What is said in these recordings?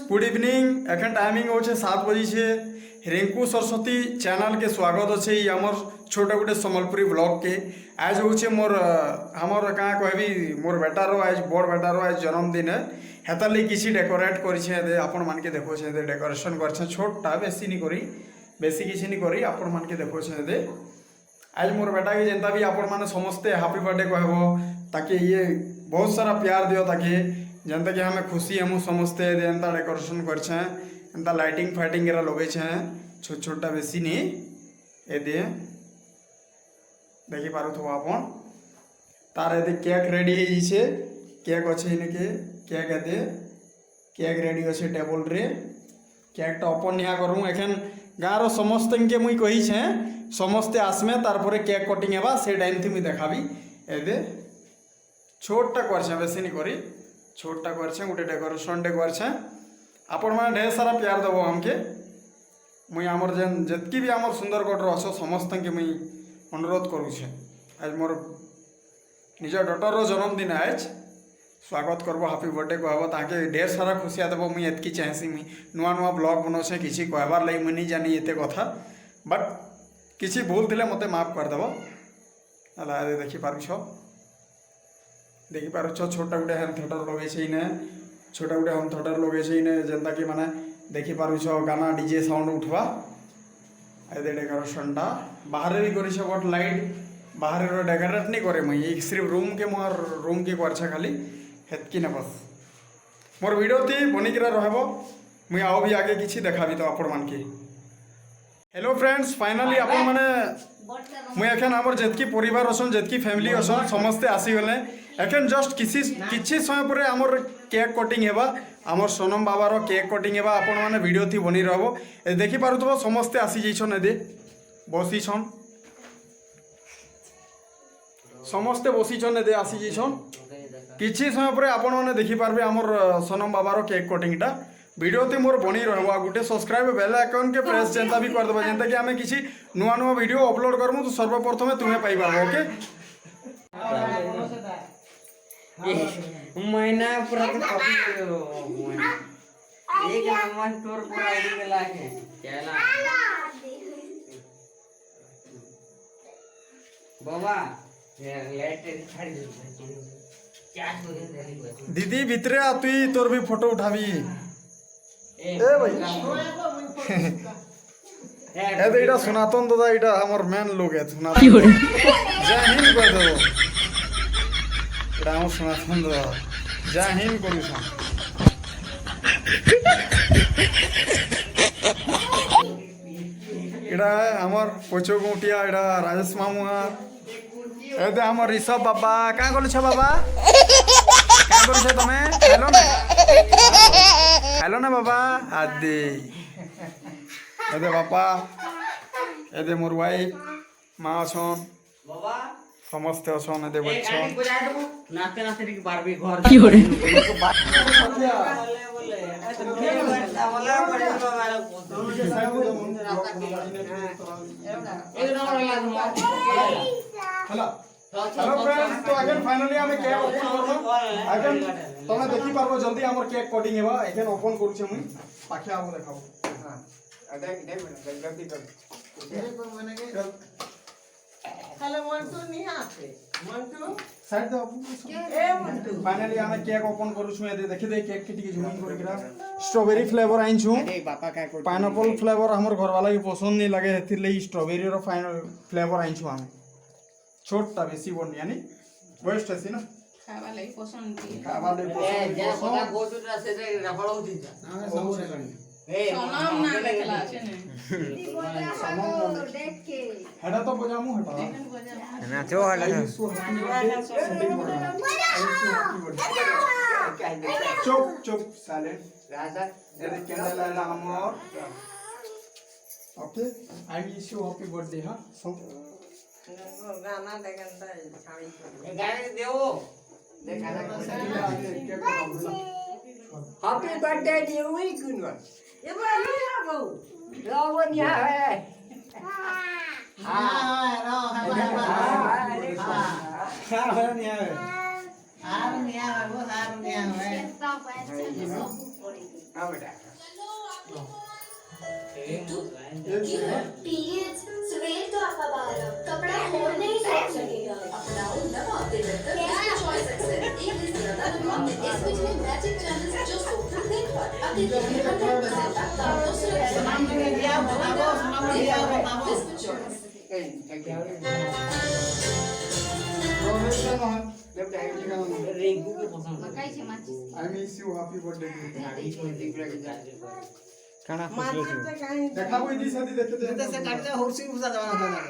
Good evening एखन timing हो 7 बजे छे। रिंकू सरस्वती चैनल के स्वागत अच्छे आमर छोटे गोटे सम्बलपुरी ब्लॉग के। आज हूँ मोर हमर क्या कहबी मोर बेटार आज बड़ बेटार आज जन्मदिन है। हेतार लगी किसी डेकोरेट कर आपण मान के देखो डेकोरेशन कर छोटा बेसी नहीं करी बेसी किसी नहीं करी आपण मान के देखो आज मोर बेटा के जेनता भी आपण माने समस्ते हैप्पी बर्थडे कहब ताकि ये बहुत सारा प्यार दियो ताकि जनता कि हमें खुशी हमू समस्ते एंता डेकोरेशन कर लाइटिंग फाइटिंग एरा लगे छोट छोटा बेसी नहीं ए दिए देखी पार आपन तार ये केक रेडी है केक अच्छे इनके केक ए केक रेडी अच्छे टेबल रे केकटा ओपन निहा करूँ एखन गाँव समस्त के मुई कही समस्ते आसमे तार केक कटिंग हेबा से टाइम थी मुई देखाबी ए छोटा कर बेसी नहीं करी छोटा कर गोटे डेकोरेशन टे कर आपण मैंने ढेर सारा प्यार देव हमके मुई आमर जेन जितकी भी आमर सुंदरगढ़ अच्छो समस्त के मुई अनुरोध करुचे आज मोर निज डटर जन्मदिन आज स्वागत करब हैप्पी बर्थडे कहब ताके ढेर सारा खुशिया देव मुई एतकी चाहसी मुई नुआ नुआ ब्लॉग बनाऊे किसी कहबार लगी मुई नहीं जानी एते कथा बट किसी भूल थिले मते माफ करदेव है देखी पारुछ छोटा गोटे होम थिएटर लगे इने छोटा गोटे होम थिएटर लगे इने जेनता कि माने देखी पारुछ गाना डीजे साउंड उठवा ये डेकोरेशनटा बाहर भी कर बट लाइट बाहर डेकोरेट नहीं करे मुई सिर्फ रूम के मोर रूम के कर खाली हेतकी ना बस मोर वीडियो थी बनिक रहा मुई आओ भी आगे किसी देखा तो आपण मान के हेलो फ्रेंड्स फाइनली आपण माने मुई एखन आमर जेतकी परिवार असन जेतकी फैमिली असन समस्ते आसीगले एखन जस्ट किसी समय पर आमर केक कटिंग हेबा आमर सोनम बाबार केक कटिंग हेबा आपण माने वीडियो थी बनी रहबो ए देखि पारुथबो समस्ते आसी जइछन एदे बसीछन समस्ते बसीछन एदे आसी जइछन किसी समय पर आपण माने देखि पारबे आमर सोनम बाबार केक कटिंगटा वीडियो थी मोर बनी रहबा गोटे सब्सक्राइब बेल आइकन के प्रेस जेंता भी कर देबा जेंता कि हमें किसी नुआ नुआ वीडियो अपलोड करमु तो सर्वप्रथम तुम्हें पाइबा ओके महीना पूरा तो कॉपी एक नंबर तोर पूरा आईडी के लाके चला बाबा लेट छाड़ दे क्या दीदी भितरे आ तुई तोर भी फोटो उठाबी ए भाई ए तो इटा सुनातन दादा इटा हमर मेन लोग है सुनातन जय हिंद कर दो इटा हमर सुनातन दादा जय हिंद करू सा इटा हमर पोचो गुटिया इटा राजेश मामुआ ए दे हमर ऋषभ बाबा का बोल छ बाबा का बोल छ तमे हेलो ना बाबा आदि एदे बापा एदे मोर वाइफ माँ अछन बाबा समस्त अछन एदे बच्चा नाचते नाचते री बारबी घर की हो रे हेलो फ्रेंड्स तो अगेन फाइनली हमें केक ओपन करबो अगेन तमे देखि पारबो जल्दी हमर केक कटिंग हेबा एखन ओपन करू छै मुई पाखे आबो देखाबो हां देख गलती कर ये को माने के हेलो मंटू नहीं आते मंटू साइड दो ए मंटू फाइनली हमें केक ओपन करू छु ए देखि दे केक के टिके जूमिंग कर केरा स्ट्रॉबेरी फ्लेवर आइन छु ए बापा का पाइनएप्पल फ्लेवर हमर घर वाला के पसंद नहीं लगे हेतिर ले स्ट्रॉबेरी रो फाइनल फ्लेवर आइन छु हमें छोटा बेसी बन यानी वेस्ट है ना खावा लई पसंद की खावा ले ए जे पता गोटुरा से रफड़ होती जा हां सब रे गणी ए सनम ना देखला छै ने समम देख के हेडा तो बजामु हटा नाचो हला चुप चुप साइलेंट राजा ए कैंडल लाला हमर okay I wish you happy birthday हां सब गाना देखन छाड़ी गाना देओ देखा हैप्पी बर्थडे यू वी कुनवा ये बोली लागो रावण या है हां रो हां हार निया वो हार निया है हां बेटा पीरियड्स सवेर तो आपका बाहर कपड़ा खोल नहीं सकेगा अपनाओ नवा अपडेट कर चॉइस एक्सेल एक दिन ज्यादा नवा इस बीच में मैजिक चैनल्स जो सोफा दिन पर अभी 100% तक तो सुरक्षित रिंकू के पसंद मकाईची माची I miss you. Happy birthday. काना देखा कोई दी सदी देखते से काटते होरसी उसा जमाना था ना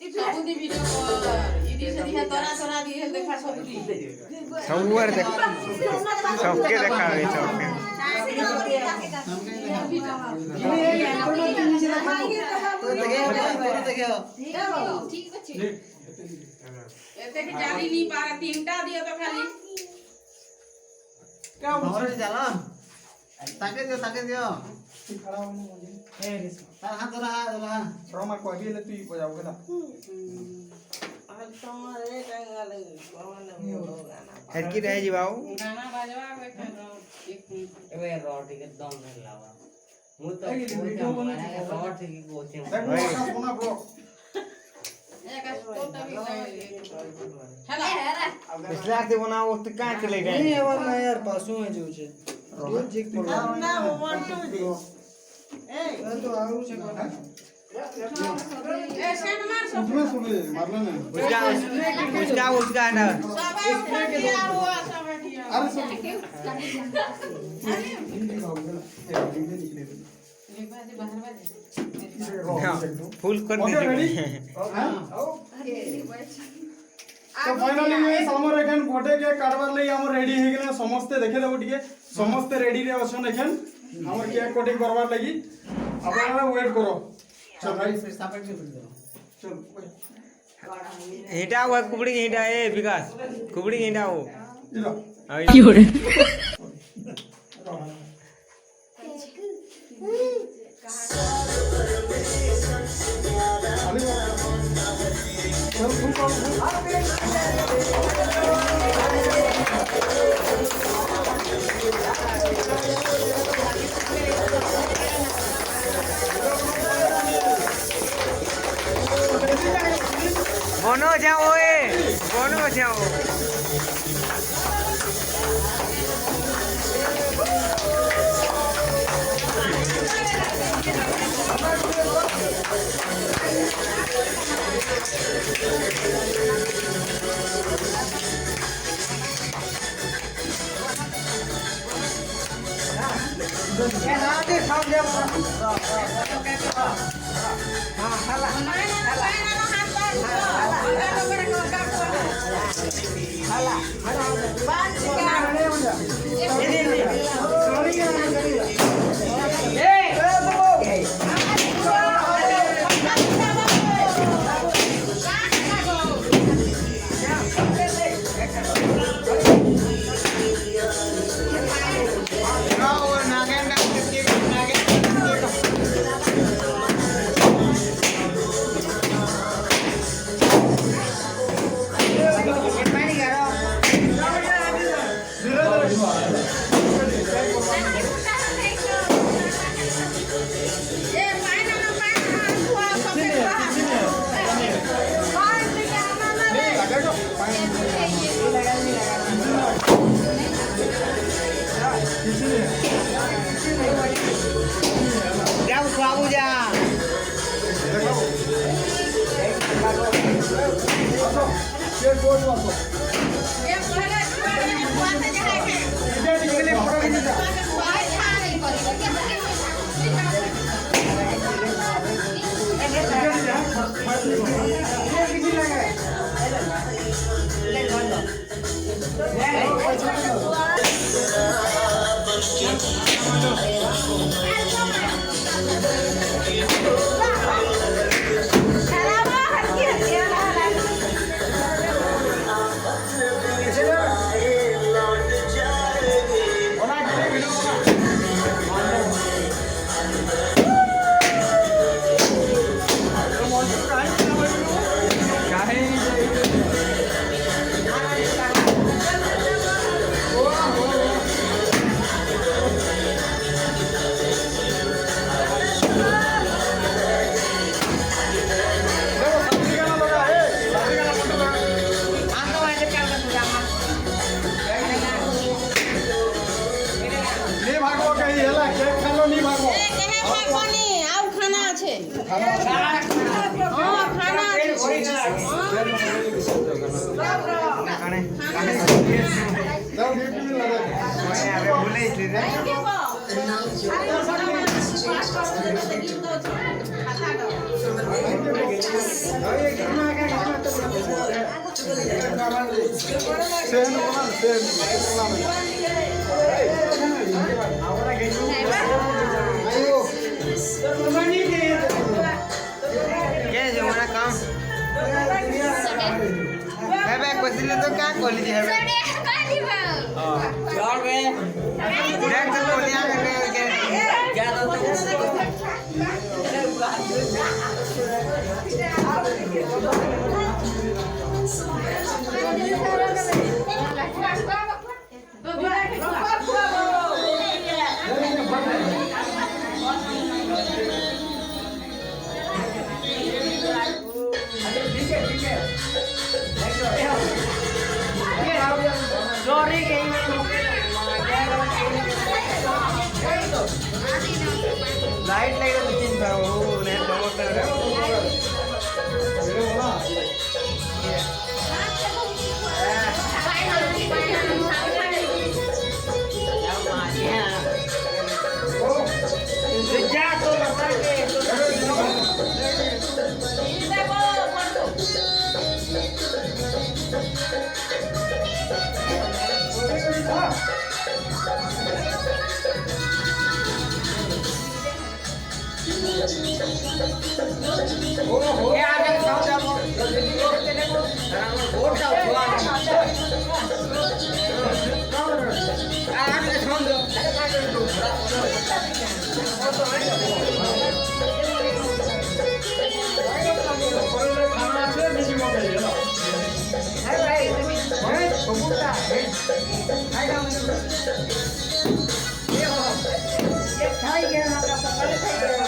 ସବୁଦି ଭିଡିଓ ଇଦି ସେଦି ହେ ତରା ତରା ଦି ହେ ଦେଖା ସବୁଦି ସବୁଆर देख सबके देखा रे सबके तो देखियो ठीक ଅଛି एते के जाली नी पारा तीनटा दियो तो खाली क्या हमरे जाला ताके दियो खड़ा होने वाली तार हाथ रहा रोमा को अभी ले तू ही बजाओगे ना हरकी रह जी बाऊ गाना बजवा बैठे एक एबे रोटी के दम नहीं लावा मु तो वीडियो बना रोटी की गोते देखो ना सोना ब्रो एक फोटो भी हेला इसलिए आते बनाओ तो कहां चले गए नहीं अब मैं यार पासों में जो छे रोज जिक पड़ा ना वो वाटो दे ए तो आऊ छे कोना ए सेंड मार सब उसमें सुबह मारना ना उसका ना सब दिया हुआ सब दिया अरे सब बाजे बाहर बाजे फुल कर ओके दीजिए रेडी तो फाइनली ये समर एखन गोटे के काटबार लई हम रेडी हे गेले समस्त देखे देबो टिके समस्त रेडी रे अछन एखन हमर केक कटिंग करबार लगी आपन वेट करो चल भाई फिर सापट के फिर चल हिटा वो कुबड़ी हिटा ए विकास कुबड़ी हिटा वो इला की हो रे बोनो जाओ बोनो जाओ କାଣେ जाओ गिफ्ट भी लगा ଆମେ ବୁଲେଇଥିଲି ରେ सेम बना आयो के जे मोरा काम हेबे कोसिले तो का कोली जे हेबे यार बे देख तो कोलिया के ज्यादा लाइट लाइट तो चिंता हो ने चमकता है ये आगे खाओ जाओ वोट जाओ आगे खाओ जाओ खाना আছে বেশি মজা এলো हाय भाई भाई बबूता हाय गाओ ये खाई गया ना का पकड़ खाई गया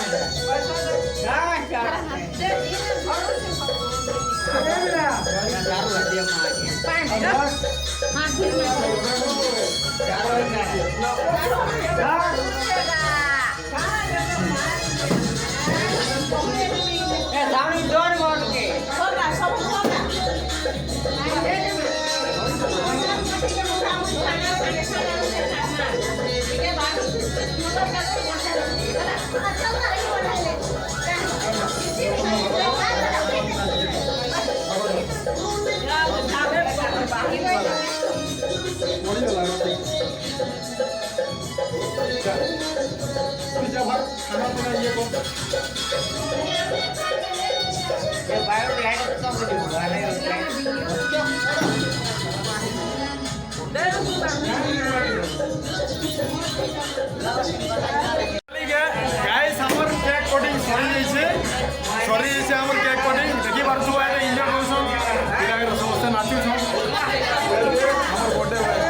बढ़िया लगा पिज्जा भाई खाना पीना ये को ये बायो लाइट तो सब कुछ वाले गाइस हमर केक कटिंग सरी जाइছে हमर केक कटिंग देखि पारछु आए एन्जॉय करछु पिलागे समस्त नाचु छ हमर बर्थडे भाई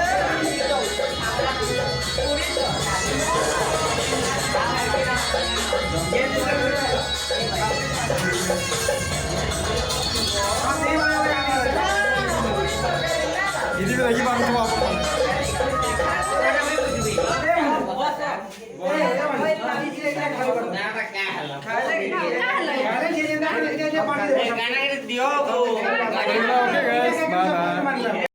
इदी देखि पारछु दियो ओके गाइस बाय बाय